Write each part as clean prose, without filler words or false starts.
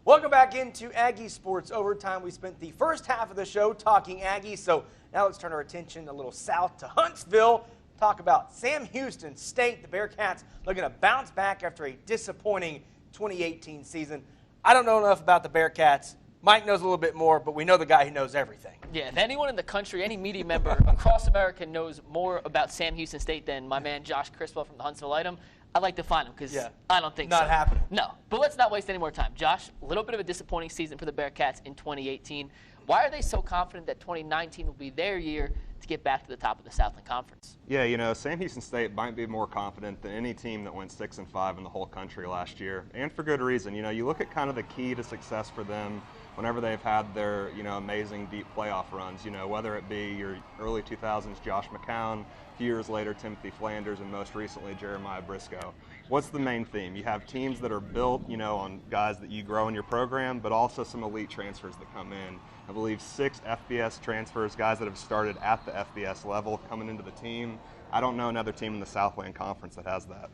Welcome back into Aggie Sports Overtime. We spent the first half of the show talking Aggies, so now let's turn our attention a little south to Huntsville. Talk about Sam Houston State. The Bearkats looking to bounce back after a disappointing 2018 season. I don't know enough about the Bearkats. Mike knows a little bit more, but we know the guy who knows everything. Yeah, if anyone in the country, any media member across America knows more about Sam Houston State than my man Josh Criswell from the Huntsville Item, I'd like to find him because I don't think so. Not happening. No, but let's not waste any more time. Josh, a little bit of a disappointing season for the Bearkats in 2018. Why are they so confident that 2019 will be their year to get back to the top of the Southland Conference? Yeah, you know, Sam Houston State might be more confident than any team that went 6-5 in the whole country last year, and for good reason. You know, you look at kind of the key to success for them whenever they've had their, amazing deep playoff runs, whether it be your early 2000s Josh McCown, a few years later Timothy Flanders, and most recently Jeremiah Briscoe. What's the main theme? You have teams that are built, on guys that you grow in your program, but also some elite transfers that come in. I believe 6 FBS transfers, guys that have started at the FBS level coming into the team. I don't know another team in the Southland Conference that has that.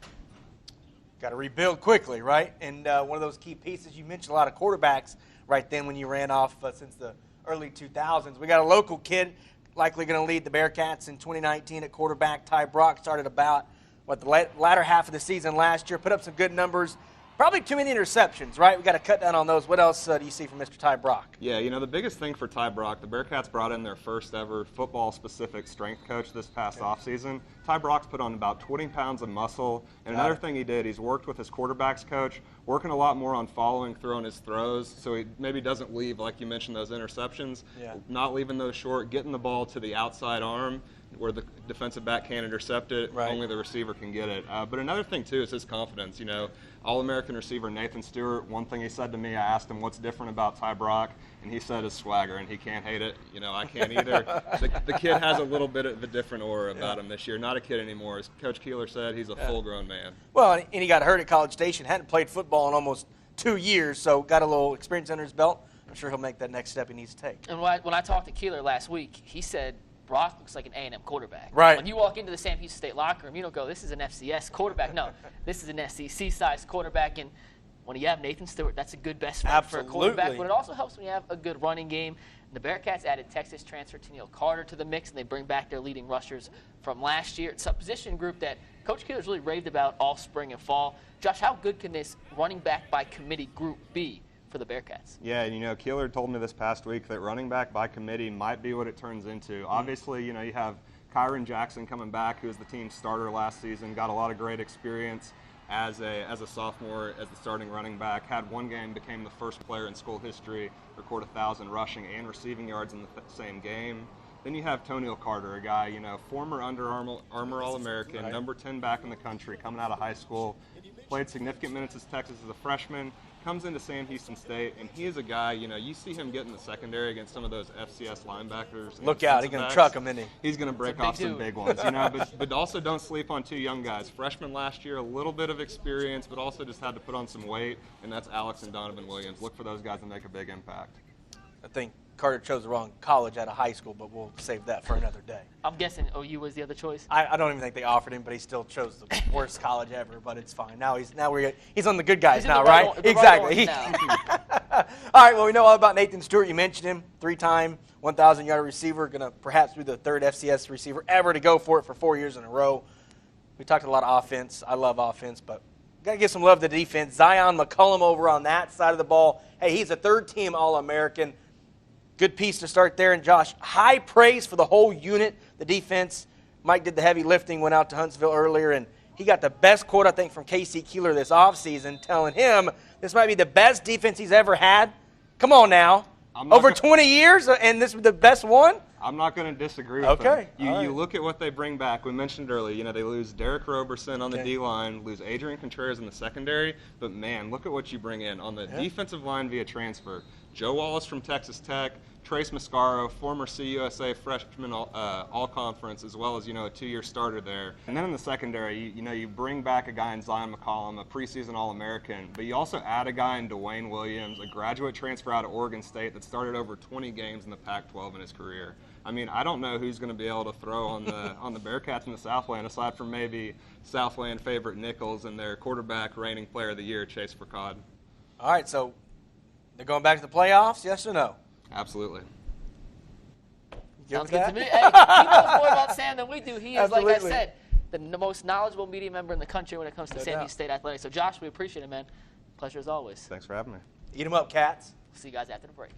Got to rebuild quickly, right? And one of those key pieces, you mentioned a lot of quarterbacks right then when you ran off since the early 2000s. We got a local kid likely going to lead the Bearkats in 2019 at quarterback. Ty Brock started about, the latter half of the season last year, put up some good numbers. Probably too many interceptions, right? We got to cut down on those. What else do you see from Mr. Ty Brock? Yeah, the biggest thing for Ty Brock, the Bearkats brought in their first ever football-specific strength coach this past offseason. Ty Brock's put on about 20 pounds of muscle. And another thing he did, he's worked with his quarterbacks coach, working a lot more on following through on his throws, so he maybe doesn't leave, like you mentioned, those interceptions, not leaving those short, getting the ball to the outside arm where the defensive back can't intercept it, only the receiver can get it. But another thing, too, is his confidence. All-American receiver Nathan Stewart, one thing he said to me, I asked him what's different about Ty Brock, and he said his swagger, and he can't hate it. I can't either. The kid has a little bit of a different aura about him this year. Not a kid anymore. As Coach Keeler said, he's a full-grown man. Well, and he got hurt at College Station, hadn't played football in almost 2 years, so got a little experience under his belt. I'm sure he'll make that next step he needs to take. And when I talked to Keeler last week, he said Brock looks like an A&M quarterback. Right. When you walk into the Sam Houston State locker room, you don't go, this is an FCS quarterback. No, this is an SEC-sized quarterback. And when you have Nathan Stewart, that's a good best friend for a quarterback. But it also helps when you have a good running game. The Bearkats added Texas transfer Tennille Carter to the mix, and they bring back their leading rushers from last year. It's a position group that Coach Keeler's really raved about all spring and fall. Josh, how good can this running back by committee group be for the Bearkats? Yeah, and Keeler told me this past week that running back by committee might be what it turns into. Obviously, you have Kyron Jackson coming back, who was the team's starter last season, got a lot of great experience as a sophomore as the starting running back, had one game, became the first player in school history to record 1,000 rushing and receiving yards in the same game. Then you have Tennille Carter, a guy, former Under Armour All-American, number 10 back in the country, coming out of high school, played significant minutes as Texas as a freshman, comes into Sam Houston State, and he is a guy, you see him get in the secondary against some of those FCS linebackers. Look out, he's going to truck him, isn't he? He's going to break off some big ones, but also don't sleep on 2 young guys. Freshman last year, a little bit of experience, but also just had to put on some weight, and that's Alex and Donovan Williams. Look for those guys to make a big impact. I think Carter chose the wrong college out of high school, but we'll save that for another day. I'm guessing OU was the other choice. I don't even think they offered him, but he still chose the worst college ever. But it's fine. Now he's on the good guys now, right? Exactly. All right. Well, we know all about Nathan Stewart. You mentioned him, 3-time 1,000-yard receiver, going to perhaps be the 3rd FCS receiver ever to go for it for 4 years in a row. We talked a lot of offense. I love offense, but got to give some love to the defense. Zion McCullum over on that side of the ball. Hey, he's a 3rd-team All-American. Good piece to start there. And, Josh, high praise for the whole unit, the defense. Mike did the heavy lifting, went out to Huntsville earlier, and he got the best quote, I think, from K.C. Keeler this offseason, telling him this might be the best defense he's ever had. Come on now. Over 20 years, and this is the best one? I'm not going to disagree with them. You look at what they bring back. We mentioned earlier, they lose Derek Roberson on the D-line, lose Adrian Contreras in the secondary, but, man, look at what you bring in. On the defensive line via transfer, Joe Wallace from Texas Tech, Trace Mascaro, former CUSA freshman all-conference, as well as, a 2-year starter there. And then in the secondary, you bring back a guy in Zion McCollum, a preseason All-American, but you also add a guy in Dwayne Williams, a graduate transfer out of Oregon State that started over 20 games in the Pac-12 in his career. I mean, I don't know who's going to be able to throw on the Bearkats in the Southland, aside from maybe Southland favorite Nichols and their quarterback reigning player of the year, Chase Furcade. All right, so They're going back to the playoffs, yes or no? Absolutely. Sounds good to me. Hey, he knows more about Sam than we do. He is, like I Absolutely. said, the most knowledgeable media member in the country when it comes to No San Diego doubt. State athletics. So, Josh, we appreciate it, man. Pleasure as always. Thanks for having me. Eat them up, Cats. See you guys after the break.